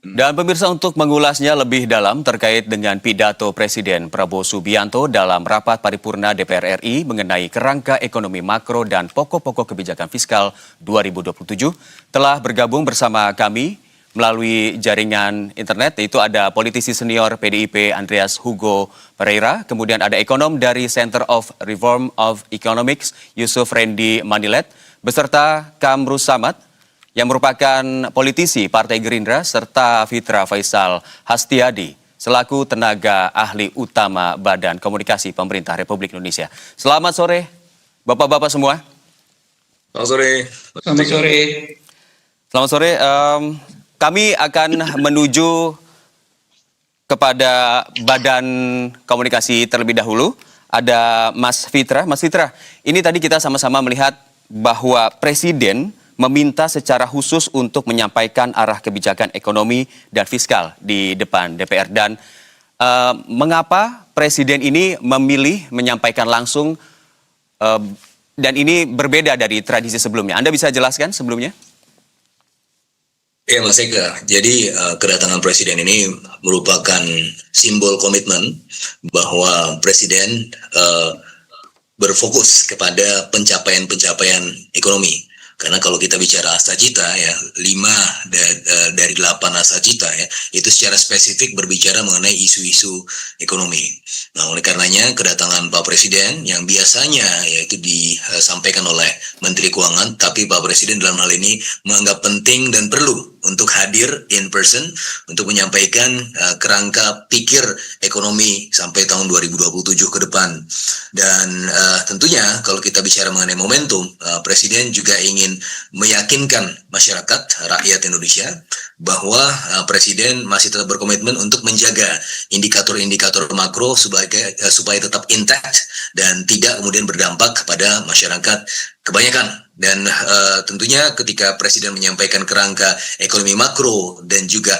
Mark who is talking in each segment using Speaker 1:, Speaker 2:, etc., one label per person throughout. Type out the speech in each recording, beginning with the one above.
Speaker 1: Dan pemirsa, untuk mengulasnya lebih dalam terkait dengan pidato Presiden Prabowo Subianto dalam rapat paripurna DPR RI mengenai kerangka ekonomi makro dan pokok-pokok kebijakan fiskal 2027, telah bergabung bersama kami melalui jaringan internet, yaitu ada politisi senior PDIP Andreas Hugo Pereira, kemudian ada ekonom dari Center of Reform of Economics Yusuf Rendy Manilet, beserta Kamrus Samad, yang merupakan politisi Partai Gerindra, serta Fitra Faisal Hastiadi selaku tenaga ahli utama Badan Komunikasi Pemerintah Republik Indonesia. Selamat sore, Bapak-Bapak semua.
Speaker 2: Selamat sore.
Speaker 3: Selamat sore.
Speaker 1: Selamat sore. Kami akan menuju kepada Badan Komunikasi terlebih dahulu. Ada Mas Fitra. Mas Fitra, ini tadi kita sama-sama melihat bahwa Presiden meminta secara khusus untuk menyampaikan arah kebijakan ekonomi dan fiskal di depan DPR. Dan mengapa Presiden ini memilih menyampaikan langsung dan ini berbeda dari tradisi sebelumnya? Anda bisa jelaskan sebelumnya?
Speaker 2: Ya, Mas Eka. Jadi kedatangan Presiden ini merupakan simbol komitmen bahwa Presiden berfokus kepada pencapaian-pencapaian ekonomi. Karena kalau kita bicara asacita ya, 5 dari 8 asacita ya, itu secara spesifik berbicara mengenai isu-isu ekonomi. Nah, oleh karenanya kedatangan Pak Presiden yang biasanya yaitu disampaikan oleh Menteri Keuangan, tapi Pak Presiden dalam hal ini menganggap penting dan perlu untuk hadir in person untuk menyampaikan kerangka pikir ekonomi sampai tahun 2027 ke depan. Dan tentunya kalau kita bicara mengenai momentum, Presiden juga ingin meyakinkan masyarakat, rakyat Indonesia, bahwa Presiden masih tetap berkomitmen untuk menjaga indikator-indikator makro supaya tetap intact dan tidak kemudian berdampak kepada masyarakat kebanyakan. Dan tentunya ketika Presiden menyampaikan kerangka ekonomi makro dan juga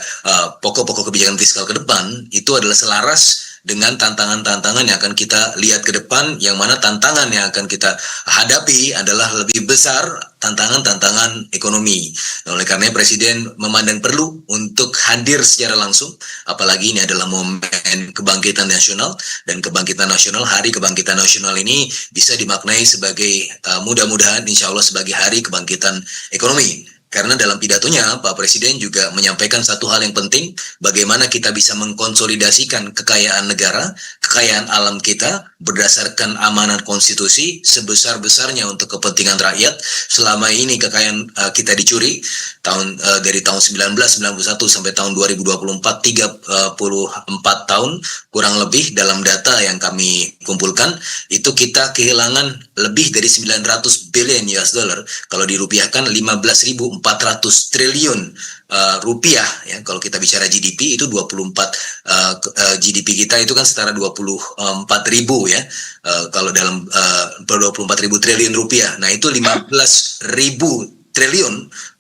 Speaker 2: pokok-pokok kebijakan fiskal ke depan, itu adalah selaras dengan tantangan-tantangan yang akan kita lihat ke depan, yang mana tantangan yang akan kita hadapi adalah lebih besar tantangan-tantangan ekonomi. Nah, oleh karena Presiden memandang perlu untuk hadir secara langsung, apalagi ini adalah momen kebangkitan nasional, dan kebangkitan nasional, hari kebangkitan nasional ini bisa dimaknai sebagai mudah-mudahan insya Allah sebagai hari kebangkitan ekonomi. Karena dalam pidatonya Pak Presiden juga menyampaikan satu hal yang penting, bagaimana kita bisa mengkonsolidasikan kekayaan negara, kekayaan alam kita berdasarkan amanat konstitusi sebesar-besarnya untuk kepentingan rakyat. Selama ini kekayaan kita dicuri dari tahun 1991 sampai tahun 2024, 34 tahun kurang lebih dalam data yang kami kumpulkan, itu kita kehilangan lebih dari 900 billion US dollar, kalau dirupiahkan 15.400 triliun rupiah ya. Kalau kita bicara GDP itu 24 GDP kita itu kan setara 24.000 ya. Kalau dalam 24.000 triliun rupiah. Nah, itu 15.000 triliun,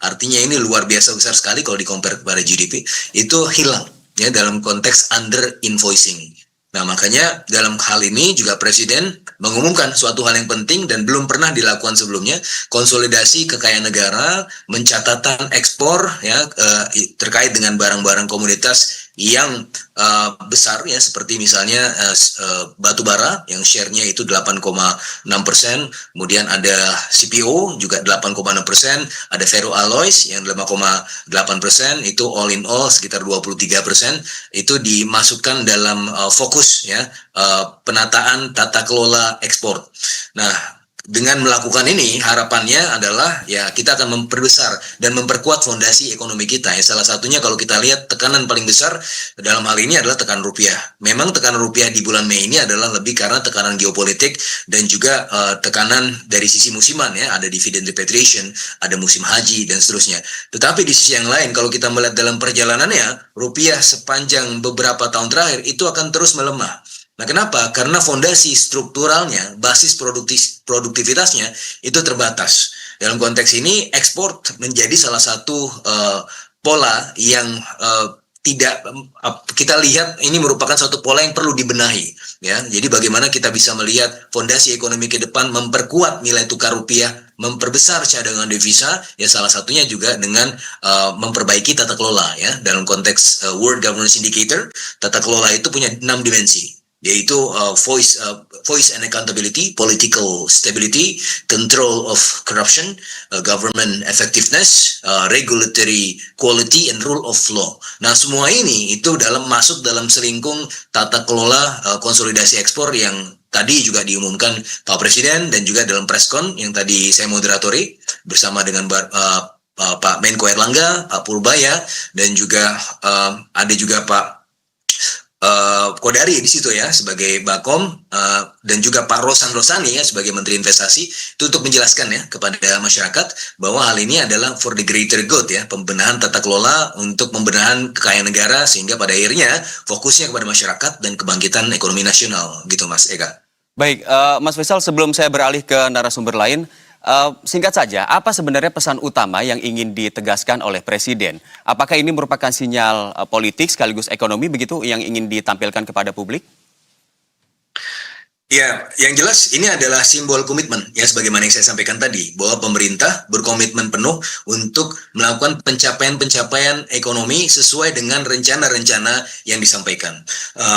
Speaker 2: artinya ini luar biasa besar sekali kalau di-compare kepada GDP, itu hilang ya dalam konteks under invoicing. Nah, makanya dalam hal ini juga Presiden mengumumkan suatu hal yang penting dan belum pernah dilakukan sebelumnya, konsolidasi kekayaan negara, mencatatan ekspor ya terkait dengan barang-barang komoditas yang besar ya, seperti misalnya batu bara yang share-nya itu 8,6%, kemudian ada CPO juga 8,6%, ada ferroalloys yang 5,8%, itu all in all sekitar 23%, itu dimasukkan dalam fokus ya penataan tata kelola ekspor. Nah, dengan melakukan ini harapannya adalah ya kita akan memperbesar dan memperkuat fondasi ekonomi kita ya. Salah satunya kalau kita lihat tekanan paling besar dalam hal ini adalah tekanan rupiah. Memang tekanan rupiah di bulan Mei ini adalah lebih karena tekanan geopolitik dan juga tekanan dari sisi musiman ya, ada dividend repatriation, ada musim haji dan seterusnya. Tetapi di sisi yang lain kalau kita melihat dalam perjalanannya, rupiah sepanjang beberapa tahun terakhir itu akan terus melemah. Nah, kenapa? Karena fondasi strukturalnya, basis produktivitasnya itu terbatas. Dalam konteks ini, ekspor menjadi salah satu pola yang tidak kita lihat ini merupakan suatu pola yang perlu dibenahi ya. Jadi bagaimana kita bisa melihat fondasi ekonomi ke depan, memperkuat nilai tukar rupiah memperbesar cadangan devisa, ya salah satunya juga dengan memperbaiki tata kelola ya. Dalam konteks World Governance Indicator, tata kelola itu punya 6 dimensi, yaitu voice and accountability, political stability, control of corruption, government effectiveness, regulatory quality, and rule of law. Nah, semua ini itu masuk dalam selingkung tata kelola konsolidasi ekspor yang tadi juga diumumkan Pak Presiden dan juga dalam preskon yang tadi saya moderatori bersama dengan Pak Menko Erlangga, Pak Purbaya, dan juga ada juga Pak Kodari di situ ya sebagai Bakom, dan juga Pak Rosan Rosani ya sebagai Menteri Investasi, itu untuk menjelaskan ya kepada masyarakat bahwa hal ini adalah for the greater good ya, pembenahan tata kelola untuk pembenahan kekayaan negara sehingga pada akhirnya fokusnya kepada masyarakat dan kebangkitan ekonomi nasional gitu Mas Eka.
Speaker 1: Baik, Mas Faisal, sebelum saya beralih ke narasumber lain, singkat saja, apa sebenarnya pesan utama yang ingin ditegaskan oleh Presiden? Apakah ini merupakan sinyal politik sekaligus ekonomi begitu yang ingin ditampilkan kepada publik?
Speaker 2: Ya, yang jelas ini adalah simbol komitmen ya, sebagaimana yang saya sampaikan tadi bahwa pemerintah berkomitmen penuh untuk melakukan pencapaian-pencapaian ekonomi sesuai dengan rencana-rencana yang disampaikan.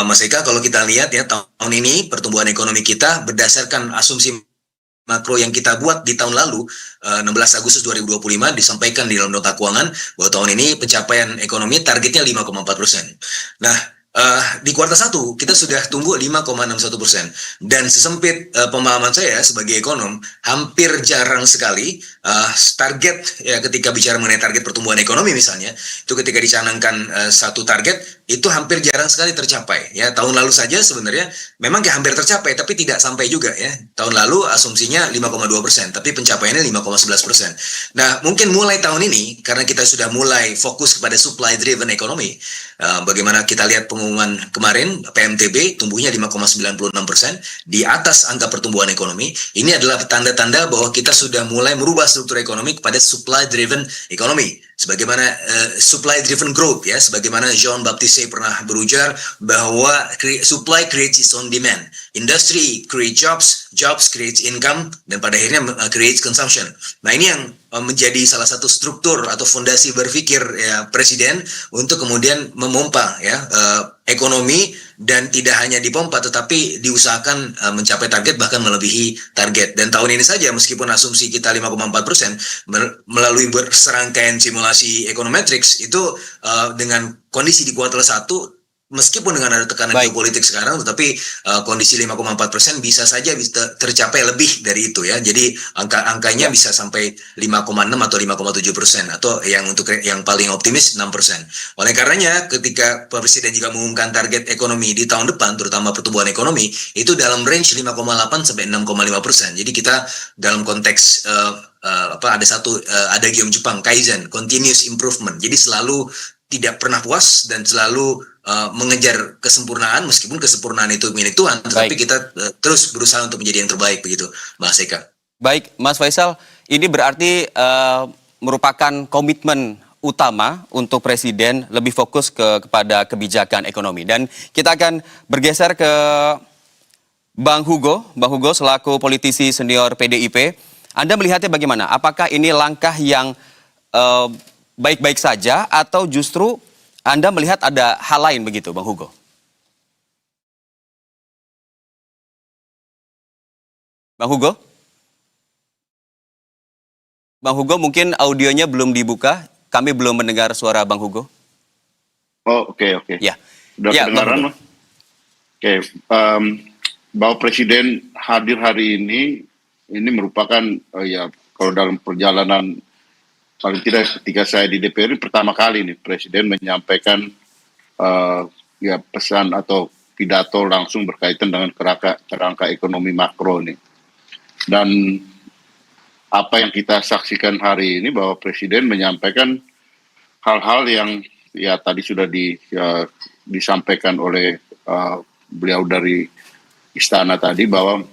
Speaker 2: Mas Eka, kalau kita lihat ya tahun ini pertumbuhan ekonomi kita berdasarkan asumsi makro yang kita buat di tahun lalu, 16 Agustus 2025 disampaikan di dalam nota keuangan bahwa tahun ini pencapaian ekonomi targetnya 5,4%. Nah, di kuartal 1 kita sudah tumbuh 5,61%, dan sesempit pemahaman saya sebagai ekonom, hampir jarang sekali target ya, ketika bicara mengenai target pertumbuhan ekonomi misalnya, itu ketika dicanangkan satu target itu hampir jarang sekali tercapai ya. Tahun lalu saja sebenarnya memang hampir tercapai tapi tidak sampai juga ya. Tahun lalu asumsinya 5,2%, tapi pencapaiannya 5,11%. Nah, mungkin mulai tahun ini karena kita sudah mulai fokus kepada supply driven economy, bagaimana kita lihat pengumuman kemarin PMTB tumbuhnya 5,96%, di atas angka pertumbuhan ekonomi. Ini adalah tanda-tanda bahwa kita sudah mulai merubah struktur ekonomi kepada supply driven economy, sebagaimana supply driven growth ya, sebagaimana Jean Baptiste pernah berujar bahwa supply creates its own demand, industry create jobs, jobs creates income, dan pada akhirnya creates consumption. Nah, ini yang menjadi salah satu struktur atau fondasi berpikir ya Presiden untuk kemudian memompa ya ekonomi, dan tidak hanya dipompa tetapi diusahakan mencapai target bahkan melebihi target. Dan tahun ini saja meskipun asumsi kita 5,4%, melalui serangkaian simulasi econometrics itu dengan kondisi di kuartal 1 meskipun dengan ada tekanan geopolitik sekarang, tetapi kondisi 5,4% bisa saja tercapai lebih dari itu ya. Jadi angkanya bisa sampai 5,6 atau 5,7%, atau yang untuk yang paling optimis 6%. Oleh karenanya ketika Presiden juga mengumumkan target ekonomi di tahun depan, terutama pertumbuhan ekonomi itu dalam range 5,8 sampai 6,5%. Jadi kita dalam konteks ada satu adagium Jepang, Kaizen, continuous improvement. Jadi selalu tidak pernah puas dan selalu mengejar kesempurnaan, meskipun kesempurnaan itu milik Tuhan, tetapi kita terus berusaha untuk menjadi yang terbaik begitu, Mas Eka.
Speaker 1: Baik, Mas Faisal, ini berarti merupakan komitmen utama untuk Presiden lebih fokus kepada kebijakan ekonomi. Dan kita akan bergeser ke Bang Hugo selaku politisi senior PDIP. Anda melihatnya bagaimana? Apakah ini langkah yang baik-baik saja atau justru Anda melihat ada hal lain begitu, Bang Hugo? Bang Hugo? Bang Hugo, mungkin audionya belum dibuka. Kami belum mendengar suara Bang Hugo.
Speaker 3: Oh, oke.
Speaker 1: Ya.
Speaker 3: Udah kedengaran, Mas? Oke. Bahwa Presiden hadir hari ini merupakan ya kalau dalam perjalanan paling tidak ketika saya di DPR ini pertama kali nih Presiden menyampaikan ya pesan atau pidato langsung berkaitan dengan kerangka ekonomi makro nih. Dan apa yang kita saksikan hari ini bahwa Presiden menyampaikan hal-hal yang ya tadi sudah disampaikan oleh beliau dari istana tadi, bahwa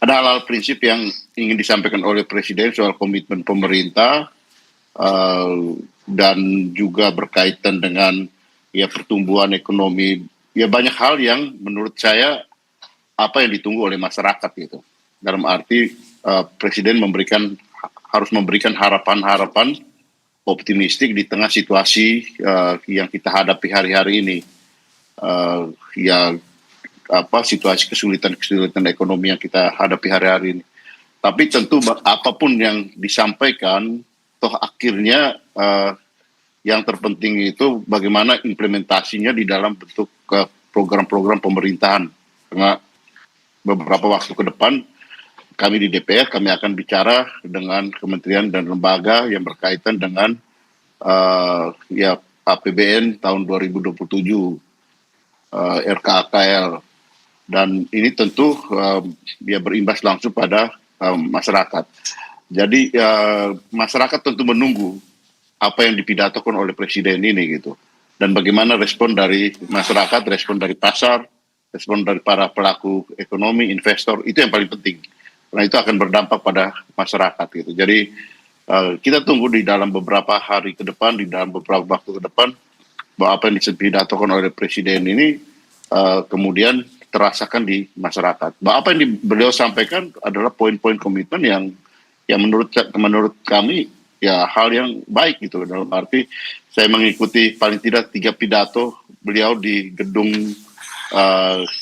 Speaker 3: ada hal-hal prinsip yang ingin disampaikan oleh Presiden soal komitmen pemerintah dan juga berkaitan dengan ya pertumbuhan ekonomi. Ya banyak hal yang menurut saya apa yang ditunggu oleh masyarakat gitu. Dalam arti Presiden harus memberikan harapan-harapan optimistik di tengah situasi yang kita hadapi hari-hari ini. Ya situasi kesulitan ekonomi yang kita hadapi hari-hari ini. Tapi tentu apapun yang disampaikan, toh akhirnya yang terpenting itu bagaimana implementasinya di dalam bentuk program-program pemerintahan. Karena beberapa waktu ke depan kami di DPR kami akan bicara dengan kementerian dan lembaga yang berkaitan dengan APBN tahun 2027, RKAKL, dan ini tentu berimbas langsung pada masyarakat. Jadi masyarakat tentu menunggu apa yang dipidatokan oleh Presiden ini gitu, dan bagaimana respon dari masyarakat, respon dari pasar, respon dari para pelaku ekonomi, investor, itu yang paling penting. Karena itu akan berdampak pada masyarakat gitu. Jadi kita tunggu di dalam beberapa hari ke depan, di dalam beberapa waktu ke depan, bahwa apa yang dipidatokan oleh Presiden ini kemudian terasakan di masyarakat. Bahwa apa yang beliau sampaikan adalah poin-poin komitmen yang menurut kami ya hal yang baik gitu. Dalam arti saya mengikuti paling tidak 3 pidato beliau di gedung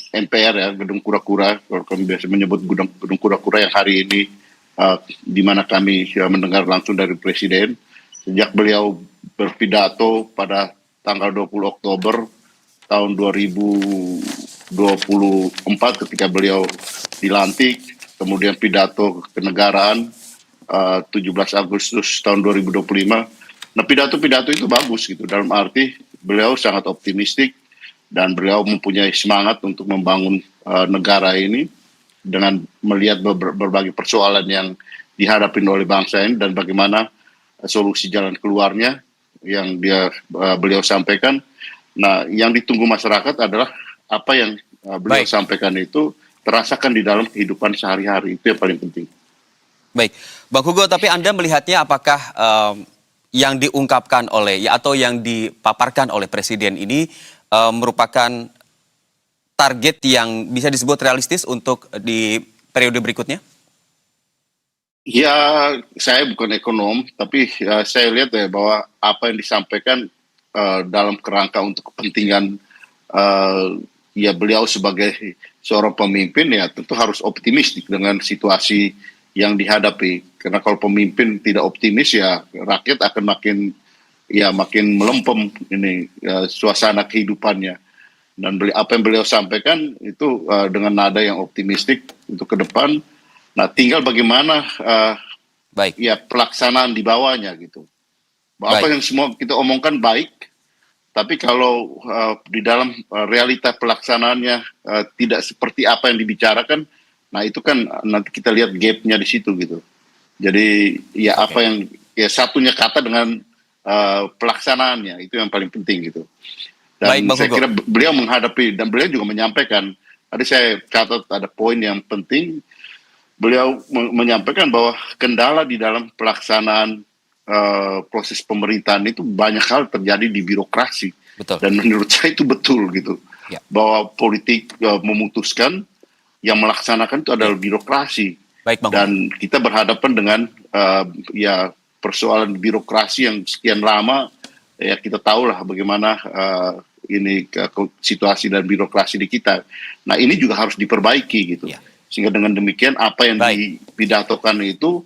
Speaker 3: MPR ya, gedung kura-kura, kalau kami biasa menyebut gedung kura-kura, yang hari ini di mana kami mendengar langsung dari Presiden sejak beliau berpidato pada tanggal 20 Oktober tahun 2024 ketika beliau dilantik, kemudian pidato kenegaraan 17 Agustus tahun 2025. Nah, pidato-pidato itu bagus gitu, dalam arti beliau sangat optimistik dan beliau mempunyai semangat untuk membangun negara ini dengan melihat berbagai persoalan yang dihadapi oleh bangsa ini dan bagaimana solusi jalan keluarnya yang beliau sampaikan. Nah, yang ditunggu masyarakat adalah apa yang beliau sampaikan itu terasakan di dalam kehidupan sehari-hari, itu yang paling penting.
Speaker 1: Baik, Bang Hugo, tapi Anda melihatnya apakah yang diungkapkan oleh atau yang dipaparkan oleh Presiden ini merupakan target yang bisa disebut realistis untuk di periode berikutnya?
Speaker 3: Ya, saya bukan ekonom, tapi saya lihat ya bahwa apa yang disampaikan dalam kerangka untuk kepentingan beliau sebagai seorang pemimpin ya tentu harus optimistik dengan situasi yang dihadapi. Karena kalau pemimpin tidak optimis ya rakyat akan makin melempem ini suasana kehidupannya. Dan apa yang beliau sampaikan itu dengan nada yang optimistik untuk ke depan. Nah, tinggal bagaimana pelaksanaan di bawahnya gitu. Apa yang semua kita omongkan baik, tapi kalau di dalam realita pelaksanaannya tidak seperti apa yang dibicarakan, nah itu kan nanti kita lihat gap-nya di situ gitu. Jadi apa yang satunya kata dengan pelaksanaannya itu yang paling penting gitu. Dan saya kira beliau menghadapi dan beliau juga menyampaikan, tadi saya catat ada poin yang penting, beliau menyampaikan bahwa kendala di dalam pelaksanaan proses pemerintahan itu banyak hal terjadi di birokrasi. Betul. Dan menurut saya itu betul gitu, bahwa politik memutuskan, yang melaksanakan itu adalah birokrasi. Baik, Bang. Dan kita berhadapan dengan persoalan birokrasi yang sekian lama, ya kita tahulah bagaimana situasi dan birokrasi di kita. Nah, ini juga harus diperbaiki gitu. Sehingga dengan demikian apa yang dipidatokan itu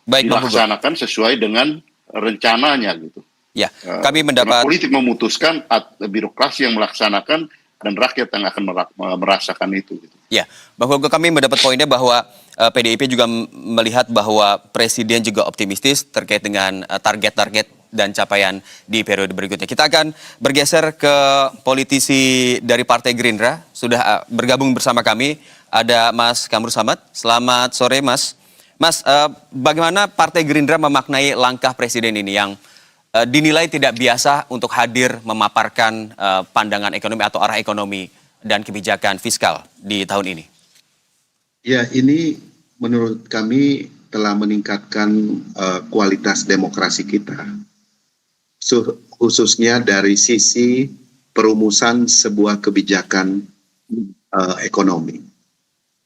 Speaker 3: dilaksanakan sesuai dengan rencananya gitu.
Speaker 1: Ya, kami mendapat
Speaker 3: politik memutuskan, birokrasi yang melaksanakan, dan rakyat yang akan merasakan itu gitu.
Speaker 1: Ya, bahwa kami mendapat poinnya bahwa PDIP juga melihat bahwa Presiden juga optimistis terkait dengan target-target dan capaian di periode berikutnya. Kita akan bergeser ke politisi dari Partai Gerindra. Sudah bergabung bersama kami, ada Mas Kamru Samad. Selamat sore, Mas. Mas, bagaimana Partai Gerindra memaknai langkah Presiden ini yang dinilai tidak biasa untuk hadir memaparkan pandangan ekonomi atau arah ekonomi dan kebijakan fiskal di tahun ini?
Speaker 4: Ya, ini menurut kami telah meningkatkan kualitas demokrasi kita, khususnya dari sisi perumusan sebuah kebijakan ekonomi.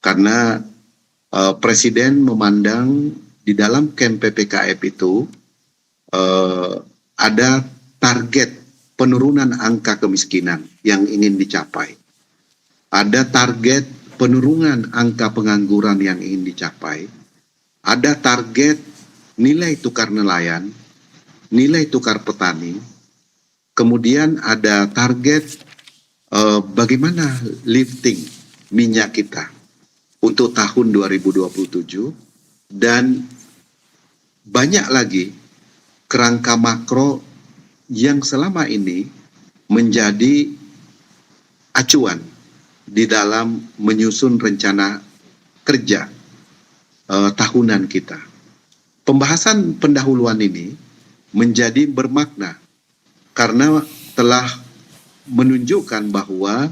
Speaker 4: Karena Presiden memandang di dalam camp PPKF itu ada target penurunan angka kemiskinan yang ingin dicapai. Ada target penurunan angka pengangguran yang ingin dicapai. Ada target nilai tukar nelayan, nilai tukar petani. Kemudian ada target bagaimana lifting minyak kita untuk tahun 2027, dan banyak lagi kerangka makro yang selama ini menjadi acuan di dalam menyusun rencana kerja tahunan kita. Pembahasan pendahuluan ini menjadi bermakna karena telah menunjukkan bahwa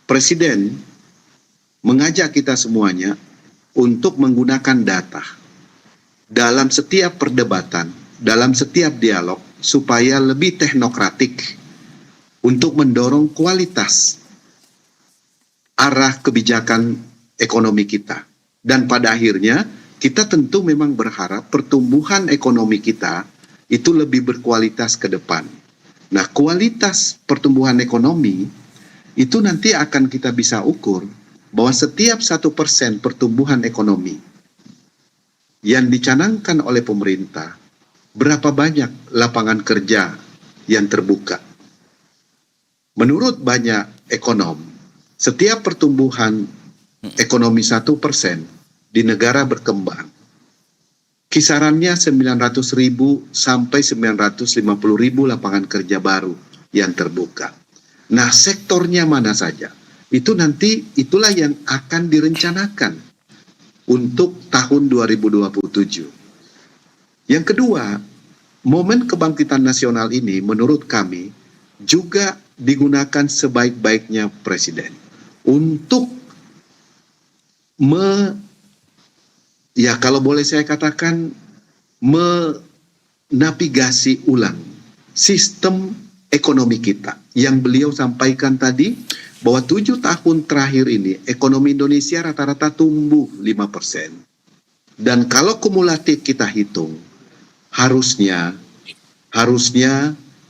Speaker 4: Presiden mengajak kita semuanya untuk menggunakan data dalam setiap perdebatan, dalam setiap dialog, supaya lebih teknokratik untuk mendorong kualitas arah kebijakan ekonomi kita. Dan pada akhirnya kita tentu memang berharap pertumbuhan ekonomi kita itu lebih berkualitas ke depan. Nah, kualitas pertumbuhan ekonomi itu nanti akan kita bisa ukur bahwa setiap 1% pertumbuhan ekonomi yang dicanangkan oleh pemerintah, berapa banyak lapangan kerja yang terbuka. Menurut banyak ekonom, setiap pertumbuhan ekonomi 1% di negara berkembang, kisarannya 900.000 sampai 950.000 lapangan kerja baru yang terbuka. Nah, sektornya mana saja? Itu nanti itulah yang akan direncanakan untuk tahun 2027. Yang kedua, momen kebangkitan nasional ini menurut kami juga digunakan sebaik-baiknya Presiden untuk kalau boleh saya katakan, menavigasi ulang sistem ekonomi kita. Yang beliau sampaikan tadi, bahwa 7 tahun terakhir ini, ekonomi Indonesia rata-rata tumbuh 5%. Dan kalau kumulatif kita hitung, harusnya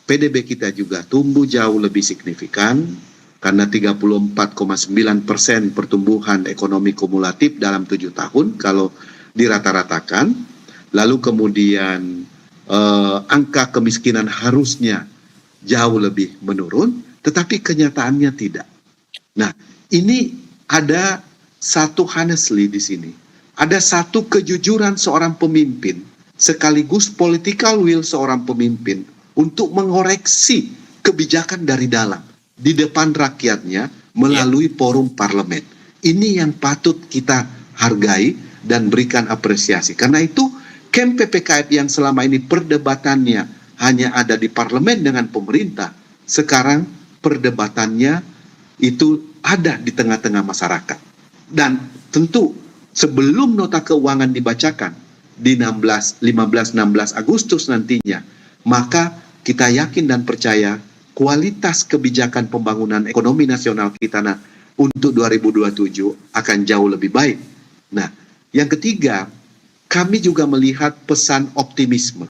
Speaker 4: PDB kita juga tumbuh jauh lebih signifikan, karena 34,9% pertumbuhan ekonomi kumulatif dalam 7 tahun kalau dirata-ratakan. Lalu kemudian angka kemiskinan harusnya jauh lebih menurun, tetapi kenyataannya tidak. Nah, ini ada satu honestly di sini. Ada satu kejujuran seorang pemimpin, sekaligus political will seorang pemimpin untuk mengoreksi kebijakan dari dalam di depan rakyatnya melalui forum parlemen. Ini yang patut kita hargai dan berikan apresiasi. Karena itu, camp PPKF yang selama ini perdebatannya hanya ada di parlemen dengan pemerintah, sekarang perdebatannya itu ada di tengah-tengah masyarakat. Dan tentu sebelum nota keuangan dibacakan di 15-16 Agustus nantinya, maka kita yakin dan percaya kualitas kebijakan pembangunan ekonomi nasional kita untuk 2027 akan jauh lebih baik. Nah, yang ketiga, kami juga melihat pesan optimisme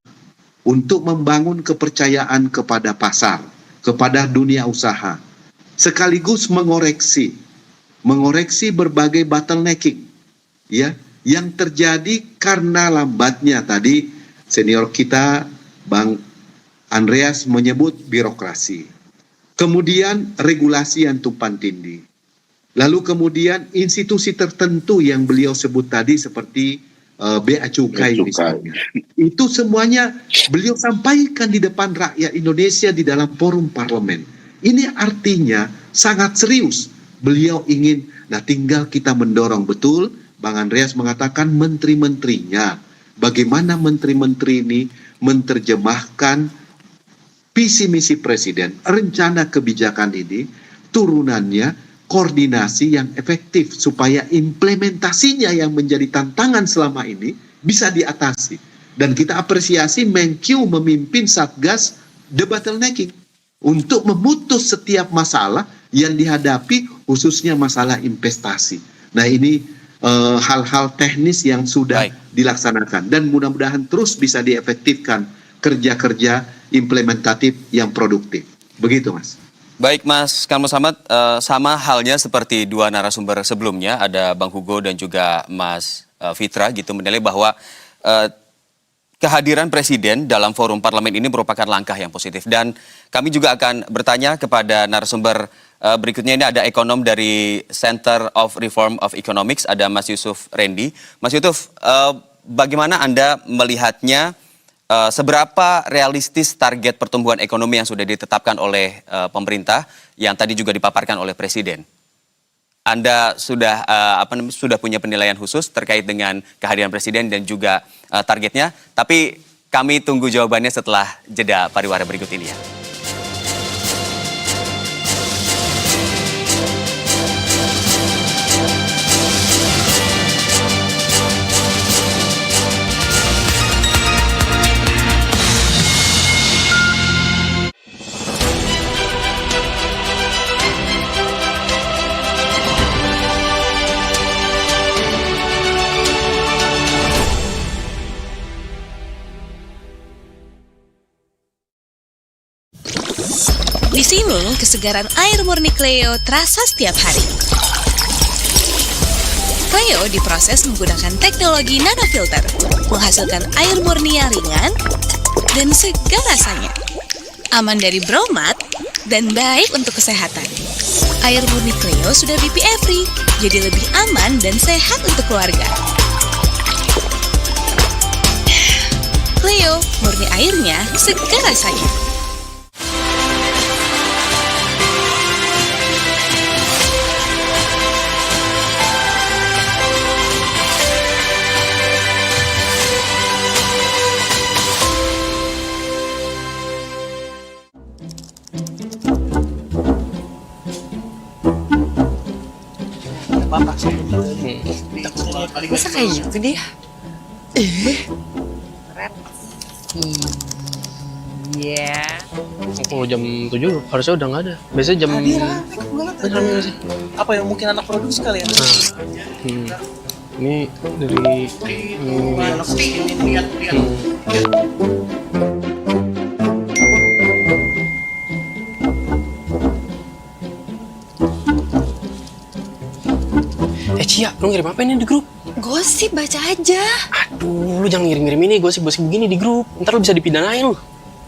Speaker 4: untuk membangun kepercayaan kepada pasar, kepada dunia usaha, sekaligus mengoreksi berbagai bottlenecking ya yang terjadi karena lambatnya, tadi senior kita Bang Andreas menyebut birokrasi, kemudian regulasi yang tumpang tindih, lalu kemudian institusi tertentu yang beliau sebut tadi seperti Bea Cukai misalnya. Itu semuanya beliau sampaikan di depan rakyat Indonesia di dalam forum parlemen. Ini artinya sangat serius beliau ingin. Nah, tinggal kita mendorong betul. Bang Andreas mengatakan menteri-menterinya, bagaimana menteri-menteri ini menerjemahkan visi misi Presiden, rencana kebijakan ini, turunannya, koordinasi yang efektif supaya implementasinya yang menjadi tantangan selama ini bisa diatasi. Dan kita apresiasi Menkyu memimpin Satgas the bottlenecking untuk memutus setiap masalah yang dihadapi, khususnya masalah investasi. Nah, ini hal-hal teknis yang sudah
Speaker 1: Baik.
Speaker 4: dilaksanakan, dan mudah-mudahan terus bisa diefektifkan kerja-kerja implementatif yang produktif. Begitu, Mas.
Speaker 1: Baik, Mas Kamil Samad, sama halnya seperti dua narasumber sebelumnya, ada Bang Hugo dan juga Mas Fitra gitu, menilai bahwa kehadiran Presiden dalam forum parlemen ini merupakan langkah yang positif. Dan kami juga akan bertanya kepada narasumber berikutnya. Ini ada ekonom dari Center of Reform of Economics, ada Mas Yusuf Rendy. Mas Yusuf, bagaimana Anda melihatnya, seberapa realistis target pertumbuhan ekonomi yang sudah ditetapkan oleh pemerintah, yang tadi juga dipaparkan oleh Presiden? Anda sudah sudah punya penilaian khusus terkait dengan kehadiran Presiden dan juga targetnya, tapi kami tunggu jawabannya setelah jeda pariwara berikut ini ya.
Speaker 5: Di sini, kesegaran air murni Cleo terasa setiap hari. Cleo diproses menggunakan teknologi nanofilter, menghasilkan air murni yang ringan dan segar rasanya. Aman dari bromat dan baik untuk kesehatan. Air murni Cleo sudah BPA free, jadi lebih aman dan sehat untuk keluarga. Cleo, murni airnya, segar rasanya.
Speaker 6: Masa kayak gitu dia? Iya.
Speaker 7: Kalau jam 7 harusnya udah nggak ada. Biasanya jam...
Speaker 6: Rame nggak sih? Apa yang mungkin anak produksi kali ya?
Speaker 7: Ini dari... Cia, lu ngirim apa ini di grup?
Speaker 6: Gosip, baca aja.
Speaker 7: Aduh, lu jangan ngirim-ngirim ini gosip-gosip begini di grup. Ntar lu bisa dipidanain lu.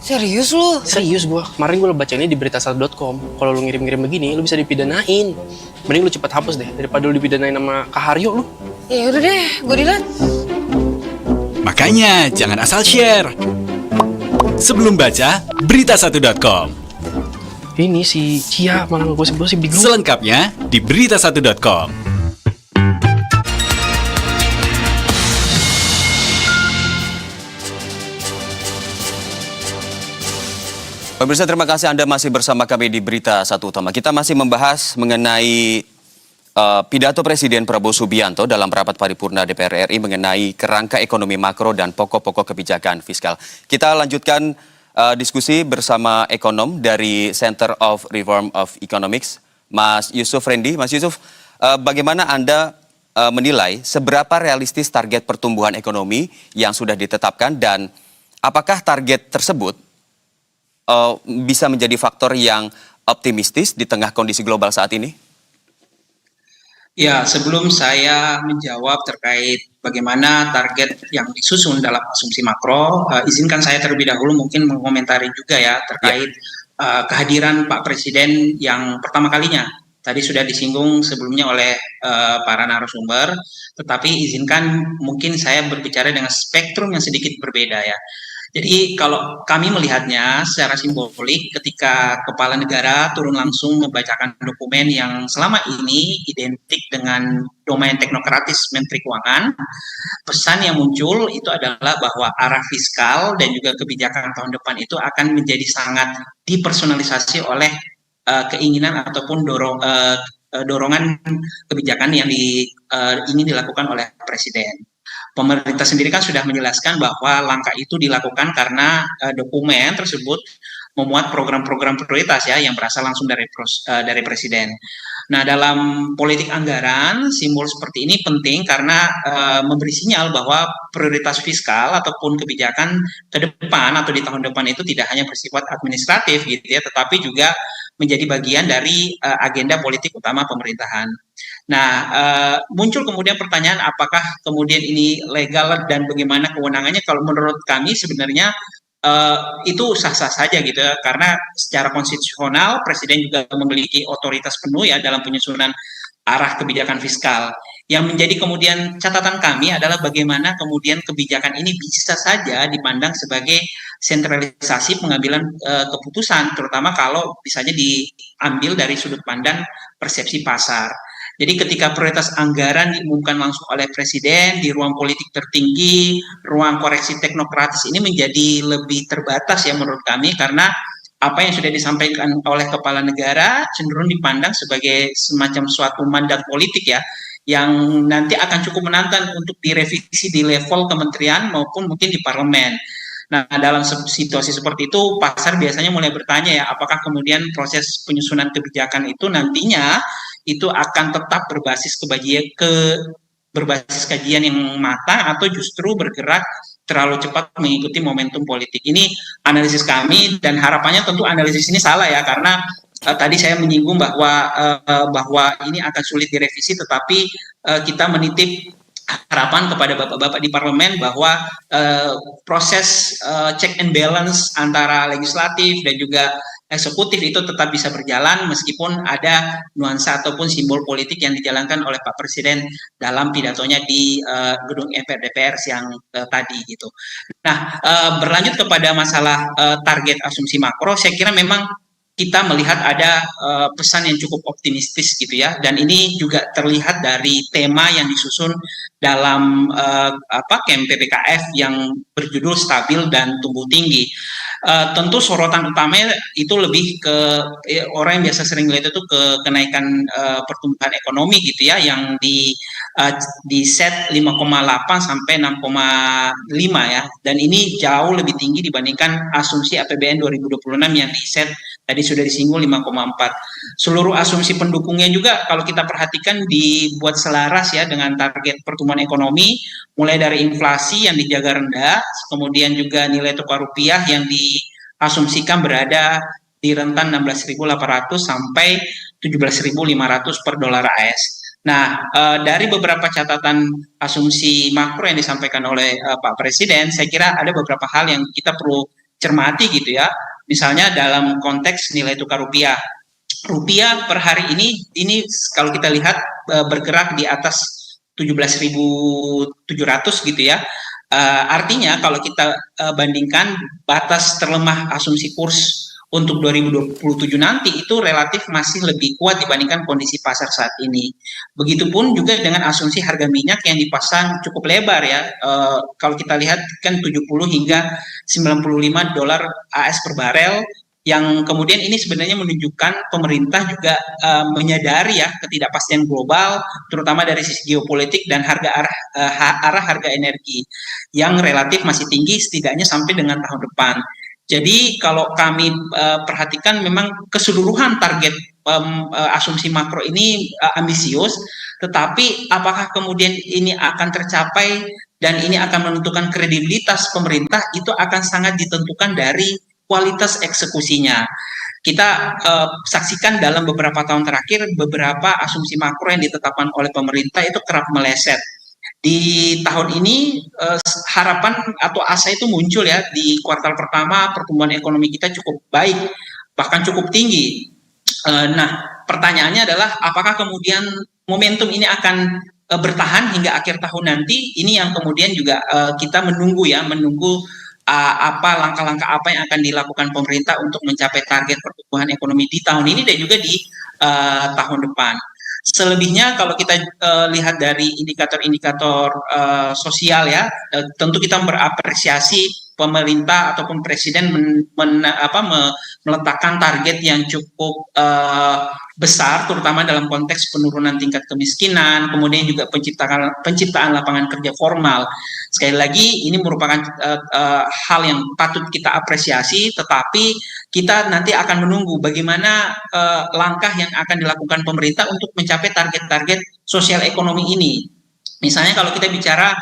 Speaker 6: Serius lu?
Speaker 7: Serius gua. Kemarin gua baca ini di berita1.com. Kalau lu ngirim-ngirim begini, lu bisa dipidanain. Mending lu cepet hapus deh daripada lu dipidanain sama Kak Haryo lu.
Speaker 6: Ya udah deh, gue delete.
Speaker 8: Makanya jangan asal share. Sebelum baca, berita1.com.
Speaker 7: Ini si Cia malah ngegosip-gosip di grup.
Speaker 8: Selengkapnya di berita1.com.
Speaker 1: Pemirsa, terima kasih Anda masih bersama kami di Berita Satu Utama. Kita masih membahas mengenai pidato Presiden Prabowo Subianto dalam rapat paripurna DPR RI mengenai kerangka ekonomi makro dan pokok-pokok kebijakan fiskal. Kita lanjutkan diskusi bersama ekonom dari Center of Reform of Economics, Mas Yusuf Rendy. Mas Yusuf, bagaimana Anda menilai seberapa realistis target pertumbuhan ekonomi yang sudah ditetapkan, dan apakah target tersebut bisa menjadi faktor yang optimistis di tengah kondisi global saat ini?
Speaker 9: Ya, sebelum saya menjawab terkait bagaimana target yang disusun dalam asumsi makro, izinkan saya terlebih dahulu mungkin mengomentari juga ya terkait kehadiran Pak Presiden yang pertama kalinya. Tadi sudah disinggung sebelumnya oleh para narasumber, tetapi izinkan mungkin saya berbicara dengan spektrum yang sedikit berbeda ya. Jadi kalau kami melihatnya secara simbolik ketika kepala negara turun langsung membacakan dokumen yang selama ini identik dengan domain teknokratis Menteri Keuangan, pesan yang muncul itu adalah bahwa arah fiskal dan juga kebijakan tahun depan itu akan menjadi sangat dipersonalisasi oleh keinginan ataupun dorongan kebijakan yang ingin dilakukan oleh Presiden. Pemerintah sendiri kan sudah menjelaskan bahwa langkah itu dilakukan karena dokumen tersebut memuat program-program prioritas ya yang berasal langsung dari presiden. Nah, dalam politik anggaran, simbol seperti ini penting karena memberi sinyal bahwa prioritas fiskal ataupun kebijakan ke depan atau di tahun depan itu tidak hanya bersifat administratif gitu ya, tetapi juga menjadi bagian dari agenda politik utama pemerintahan. Nah, muncul kemudian pertanyaan apakah kemudian ini legal dan bagaimana kewenangannya? Kalau menurut kami sebenarnya itu sah-sah saja gitu ya, karena secara konstitusional presiden juga memiliki otoritas penuh ya dalam penyusunan arah kebijakan fiskal. Yang menjadi kemudian catatan kami adalah bagaimana kemudian kebijakan ini bisa saja dipandang sebagai sentralisasi pengambilan keputusan, terutama kalau misalnya diambil dari sudut pandang persepsi pasar. Jadi ketika prioritas anggaran diumumkan langsung oleh presiden di ruang politik tertinggi, ruang koreksi teknokratis ini menjadi lebih terbatas ya menurut kami, karena apa yang sudah disampaikan oleh kepala negara cenderung dipandang sebagai semacam suatu mandat politik ya, yang nanti akan cukup menantang untuk direvisi di level kementerian maupun mungkin di parlemen. Nah, dalam situasi seperti itu, pasar biasanya mulai bertanya ya, apakah kemudian proses penyusunan kebijakan itu nantinya itu akan tetap berbasis berbasis kajian yang matang atau justru bergerak terlalu cepat mengikuti momentum politik. Ini analisis kami dan harapannya tentu analisis ini salah ya, karena tadi saya menyinggung bahwa ini akan sulit direvisi, tetapi kita menitip harapan kepada bapak-bapak di parlemen bahwa proses check and balance antara legislatif dan juga eksekutif itu tetap bisa berjalan meskipun ada nuansa ataupun simbol politik yang dijalankan oleh Pak Presiden dalam pidatonya di gedung MPR DPR siang tadi gitu. Nah, berlanjut kepada masalah target asumsi makro, saya kira memang kita melihat ada pesan yang cukup optimistis gitu ya, dan ini juga terlihat dari tema yang disusun dalam camp PPKF yang berjudul stabil dan tumbuh tinggi. Tentu sorotan utamanya itu lebih ke orang yang biasa sering lihat itu ke kenaikan pertumbuhan ekonomi gitu ya, yang di set 5,8 sampai 6,5 ya, dan ini jauh lebih tinggi dibandingkan asumsi APBN 2026 yang di set tadi sudah disinggung 5,4. Seluruh asumsi pendukungnya juga kalau kita perhatikan dibuat selaras ya dengan target pertumbuhan ekonomi, mulai dari inflasi yang dijaga rendah, kemudian juga nilai tukar rupiah yang diasumsikan berada di rentan 16.800 sampai 17.500 per dolar AS. Nah, dari beberapa catatan asumsi makro yang disampaikan oleh Pak Presiden, saya kira ada beberapa hal yang kita perlu cermati gitu ya. Misalnya dalam konteks nilai tukar rupiah. Rupiah per hari ini kalau kita lihat bergerak di atas 17.700 gitu ya. Artinya kalau kita bandingkan batas terlemah asumsi kurs untuk 2027 nanti itu relatif masih lebih kuat dibandingkan kondisi pasar saat ini. Begitupun juga dengan asumsi harga minyak yang dipasang cukup lebar ya. Kalau kita lihat kan 70 hingga 95 dolar AS per barel, yang kemudian ini sebenarnya menunjukkan pemerintah juga menyadari ya ketidakpastian global, terutama dari sisi geopolitik dan arah harga energi yang relatif masih tinggi setidaknya sampai dengan tahun depan. Jadi kalau kami perhatikan memang keseluruhan target asumsi makro ini ambisius, tetapi apakah kemudian ini akan tercapai dan ini akan menentukan kredibilitas pemerintah, itu akan sangat ditentukan dari kualitas eksekusinya. Kita saksikan dalam beberapa tahun terakhir beberapa asumsi makro yang ditetapkan oleh pemerintah itu kerap meleset. Di tahun ini harapan atau asa itu muncul ya, di kuartal pertama pertumbuhan ekonomi kita cukup baik, bahkan cukup tinggi. Nah, pertanyaannya adalah apakah kemudian momentum ini akan bertahan hingga akhir tahun nanti? Ini yang kemudian juga kita menunggu apa langkah-langkah apa yang akan dilakukan pemerintah untuk mencapai target pertumbuhan ekonomi di tahun ini dan juga di tahun depan. Selebihnya kalau kita lihat dari indikator-indikator sosial ya, tentu kita berapresiasi pemerintah ataupun presiden meletakkan target yang cukup besar, terutama dalam konteks penurunan tingkat kemiskinan, kemudian juga penciptaan lapangan kerja formal. Sekali lagi, ini merupakan hal yang patut kita apresiasi, tetapi kita nanti akan menunggu bagaimana langkah yang akan dilakukan pemerintah untuk mencapai target-target sosial ekonomi ini. Misalnya kalau kita bicara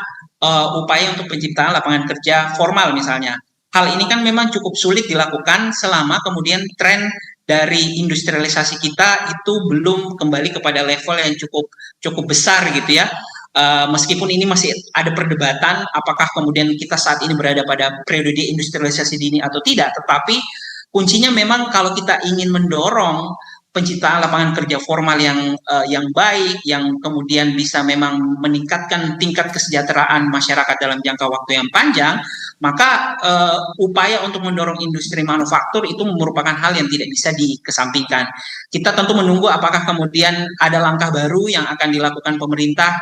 Speaker 9: upaya untuk penciptaan lapangan kerja formal misalnya. Hal ini kan memang cukup sulit dilakukan selama kemudian tren dari industrialisasi kita itu belum kembali kepada level yang cukup besar gitu ya. Meskipun ini masih ada perdebatan apakah kemudian kita saat ini berada pada periode industrialisasi dini atau tidak, tetapi kuncinya memang kalau kita ingin mendorong penciptaan lapangan kerja formal yang baik, yang kemudian bisa memang meningkatkan tingkat kesejahteraan masyarakat dalam jangka waktu yang panjang, maka upaya untuk mendorong industri manufaktur itu merupakan hal yang tidak bisa dikesampingkan. Kita tentu menunggu apakah kemudian ada langkah baru yang akan dilakukan pemerintah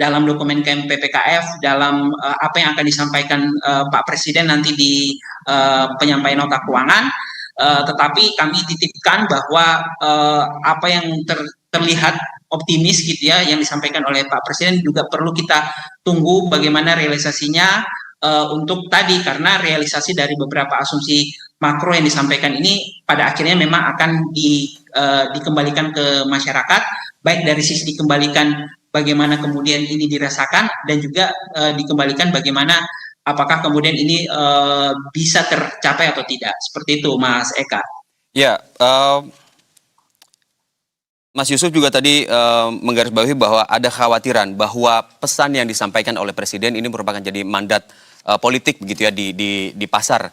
Speaker 9: dalam dokumen KMPPKF, dalam apa yang akan disampaikan Pak Presiden nanti di penyampaian nota keuangan. Tetapi kami titipkan bahwa apa yang terlihat optimis gitu ya yang disampaikan oleh Pak Presiden juga perlu kita tunggu bagaimana realisasinya untuk tadi, karena realisasi dari beberapa asumsi makro yang disampaikan ini pada akhirnya memang akan dikembalikan ke masyarakat, baik dari sisi dikembalikan bagaimana kemudian ini dirasakan dan juga dikembalikan bagaimana apakah kemudian ini bisa tercapai atau tidak. Seperti itu, Mas Eka.
Speaker 1: Ya, Mas Yusuf juga tadi menggarisbawahi bahwa ada khawatiran bahwa pesan yang disampaikan oleh Presiden ini merupakan jadi mandat politik begitu ya di pasar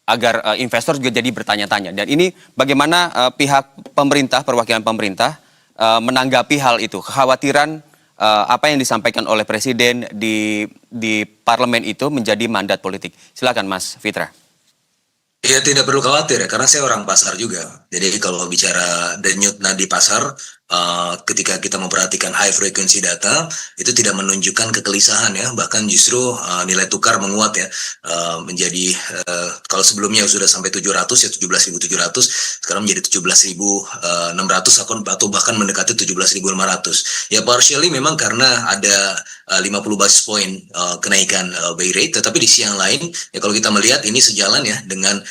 Speaker 1: agar investor juga jadi bertanya-tanya. Dan ini bagaimana pihak pemerintah, perwakilan pemerintah menanggapi hal itu, kekhawatiran apa yang disampaikan oleh Presiden di parlemen itu menjadi mandat politik. Silakan Mas Fitra.
Speaker 2: Ya tidak perlu khawatir ya, karena saya orang pasar juga. Jadi kalau bicara denyut nadi pasar, ketika kita memperhatikan high frequency data, itu tidak menunjukkan kegelisahan ya, bahkan justru nilai tukar menguat ya, menjadi kalau sebelumnya sudah sampai 700 ya 17.700, sekarang menjadi 17.600 atau bahkan mendekati 17.500. Ya partially memang karena ada 50 basis point kenaikan buy rate, tetapi di sisi yang lain ya kalau kita melihat ini sejalan ya dengan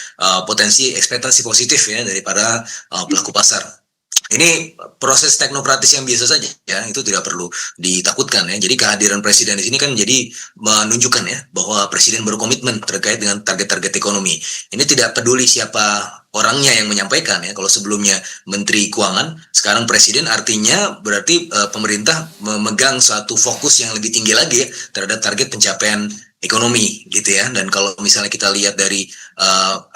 Speaker 2: potensi ekspektasi positif ya daripada pelaku pasar. Ini proses teknokratis yang biasa saja ya, itu tidak perlu ditakutkan ya. Jadi kehadiran Presiden di sini kan jadi menunjukkan ya bahwa Presiden berkomitmen terkait dengan target-target ekonomi. Ini tidak peduli siapa orangnya yang menyampaikan ya. Kalau sebelumnya Menteri Keuangan, sekarang Presiden, artinya berarti pemerintah memegang suatu fokus yang lebih tinggi lagi ya terhadap target pencapaian ekonomi gitu ya. Dan kalau misalnya kita lihat dari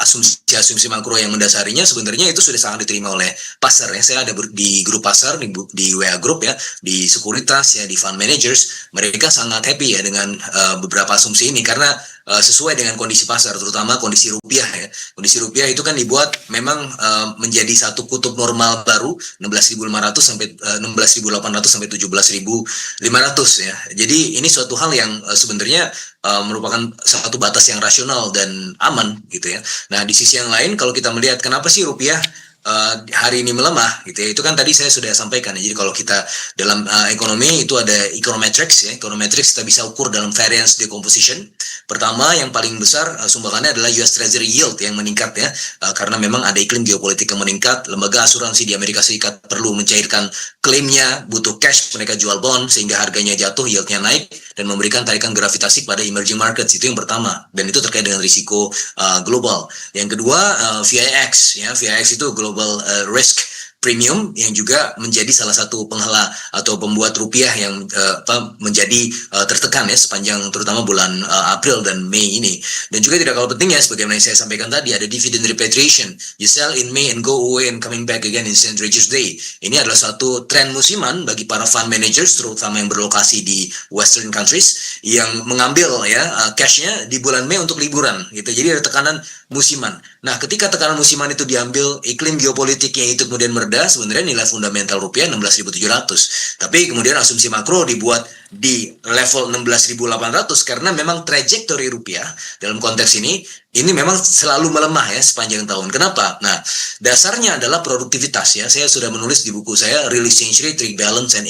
Speaker 2: asumsi makro yang mendasarinya, sebenarnya itu sudah sangat diterima oleh pasar ya. Saya ada di grup pasar, di WA Group ya, di sekuritas ya, di fund managers, mereka sangat happy ya dengan beberapa asumsi ini karena sesuai dengan kondisi pasar, terutama kondisi rupiah ya. Kondisi rupiah itu kan dibuat memang menjadi satu kutub normal baru 16.500 sampai 16.800 sampai 17.500 ya. Jadi ini suatu hal yang sebenarnya merupakan satu batas yang rasional dan aman gitu ya. Nah di sisi yang lain kalau kita melihat kenapa sih rupiah hari ini melemah gitu ya, itu kan tadi saya sudah sampaikan ya. Jadi kalau kita dalam ekonomi itu ada econometrics ya. Econometrics kita bisa ukur dalam variance decomposition. Pertama yang paling besar sumbangannya adalah US Treasury yield yang meningkat ya, karena memang ada iklim geopolitik yang meningkat. Lembaga asuransi di Amerika Serikat perlu mencairkan klaimnya, butuh cash, mereka jual bond sehingga harganya jatuh, yieldnya naik dan memberikan tarikan gravitasi pada emerging markets. Itu yang pertama, dan itu terkait dengan risiko global. Yang kedua VIX ya. VIX itu global risk premium yang juga menjadi salah satu penghala atau pembuat rupiah yang menjadi tertekan ya sepanjang terutama bulan April dan Mei ini. Dan juga tidak kalah penting ya, sebagaimana yang saya sampaikan tadi, ada dividend repatriation. You sell in May and go away and coming back again in St. Regis Day. Ini adalah suatu tren musiman bagi para fund managers terutama yang berlokasi di Western countries yang mengambil ya cashnya di bulan Mei untuk liburan gitu. Jadi ada tekanan musiman. Nah, ketika tekanan musiman itu diambil, iklim geopolitiknya itu kemudian mereda, sebenarnya nilai fundamental rupiah 16.700. Tapi kemudian asumsi makro dibuat di level 16.800 karena memang trajektori rupiah dalam konteks ini memang selalu melemah ya sepanjang tahun. Kenapa? Nah, dasarnya adalah produktivitas ya. Saya sudah menulis di buku saya Real Exchange Rate, Rebalance and